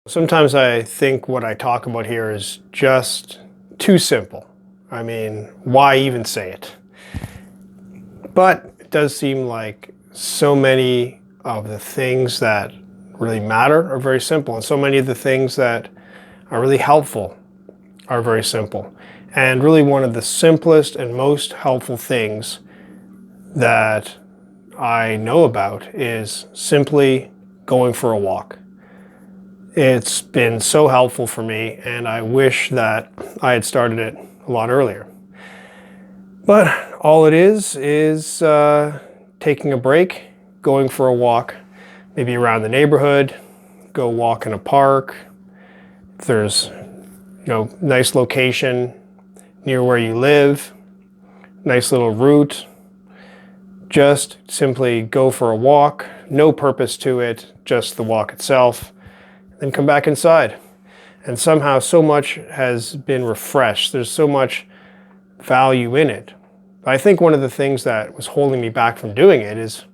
Sometimes I think what I talk about here is just too simple. I mean, why even say it? But it does seem like so many of the things that really matter are very simple, and so many of the things that are really helpful are very simple. And really, one of the simplest and most helpful things that I know about is simply going for a walk. It's been so helpful for me, and I wish that I had started it a lot earlier. But all it is taking a break, going for a walk, maybe around the neighborhood, go walk in a park. If there's, nice location near where you live, nice little route, just simply go for a walk, no purpose to it, just the walk itself. Then come back inside. And somehow so much has been refreshed. There's so much value in it. I think one of the things that was holding me back from doing it is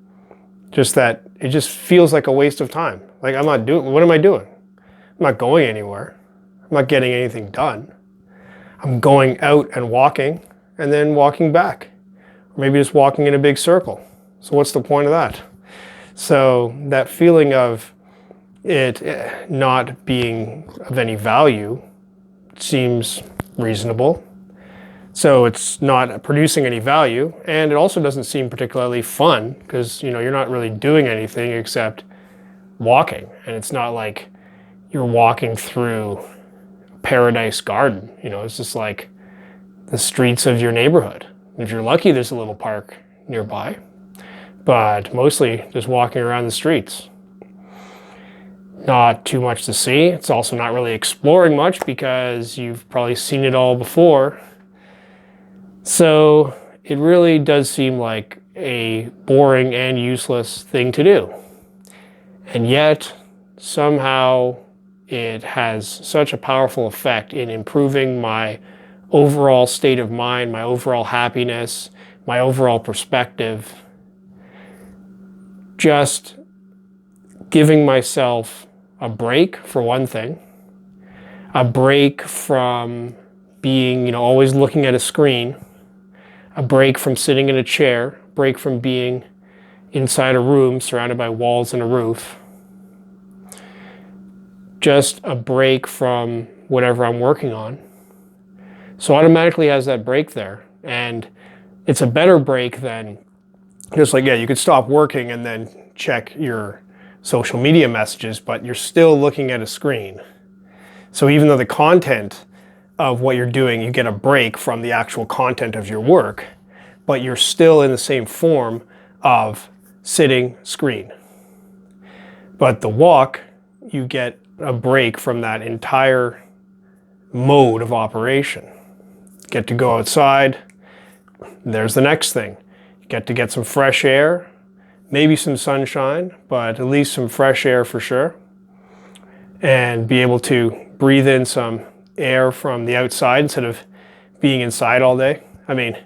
just that it just feels like a waste of time. Like what am I doing? I'm not going anywhere. I'm not getting anything done. I'm going out and walking and then walking back. Or maybe just walking in a big circle. So what's the point of that? So that feeling of it not being of any value seems reasonable. So it's not producing any value, and it also doesn't seem particularly fun because you're not really doing anything except walking, and it's not like you're walking through a paradise garden. It's just like the streets of your neighborhood. If you're lucky, there's a little park nearby, but mostly just walking around the streets. Not too much to see. It's also not really exploring much because you've probably seen it all before. So it really does seem like a boring and useless thing to do. And yet, somehow, it has such a powerful effect in improving my overall state of mind, my overall happiness, my overall perspective. Just giving myself a break, for one thing, a break from being, always looking at a screen, a break from sitting in a chair, break from being inside a room surrounded by walls and a roof, just a break from whatever I'm working on. So automatically has that break there. And it's a better break than just like, you could stop working and then check your social media messages, but you're still looking at a screen. So even though the content of what you're doing, you get a break from the actual content of your work, but you're still in the same form of sitting screen. But the walk, you get a break from that entire mode of operation. Get to go outside. There's the next thing. You get to get some fresh air, maybe some sunshine, but at least some fresh air for sure. And be able to breathe in some air from the outside instead of being inside all day. I mean,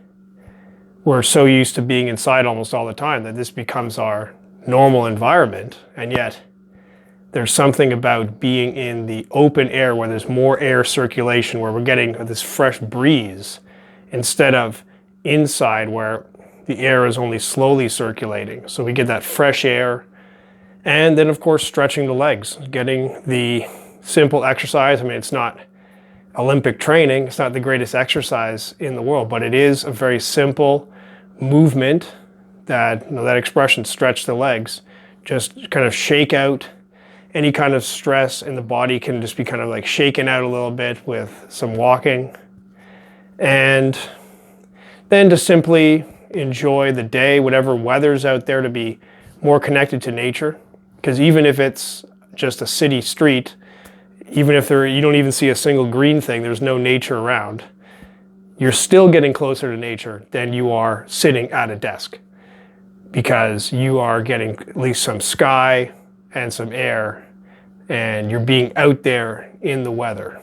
we're so used to being inside almost all the time that this becomes our normal environment. And yet there's something about being in the open air where there's more air circulation, where we're getting this fresh breeze instead of inside where the air is only slowly circulating. So we get that fresh air. And then, of course, stretching the legs, getting the simple exercise. I mean, it's not Olympic training. It's not the greatest exercise in the world, but it is a very simple movement that, that expression, stretch the legs, just kind of shake out any kind of stress in the body, can just be kind of like shaken out a little bit with some walking. And then to simply enjoy the day, whatever weather's out there, to be more connected to nature. Because even if it's just a city street, even if you don't even see a single green thing, there's no nature around, you're still getting closer to nature than you are sitting at a desk, because you are getting at least some sky and some air, and you're being out there in the weather.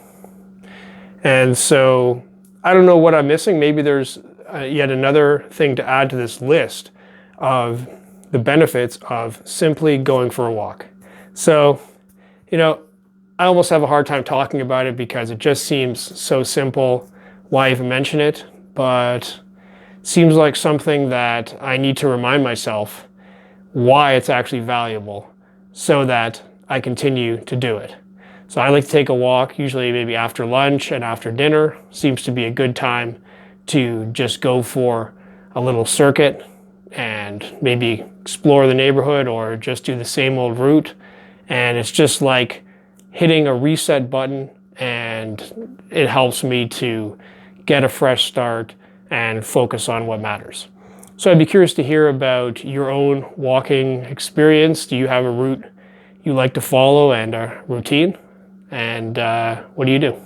And so I don't know what I'm missing. Maybe there's yet another thing to add to this list of the benefits of simply going for a walk. So, I almost have a hard time talking about it because it just seems so simple. Why even mention it? But it seems like something that I need to remind myself why it's actually valuable so that I continue to do it. So I like to take a walk, usually maybe after lunch and after dinner. Seems to be a good time to just go for a little circuit and maybe explore the neighborhood or just do the same old route. And it's just like hitting a reset button, and it helps me to get a fresh start and focus on what matters. So I'd be curious to hear about your own walking experience. Do you have a route you like to follow and a routine? And what do you do?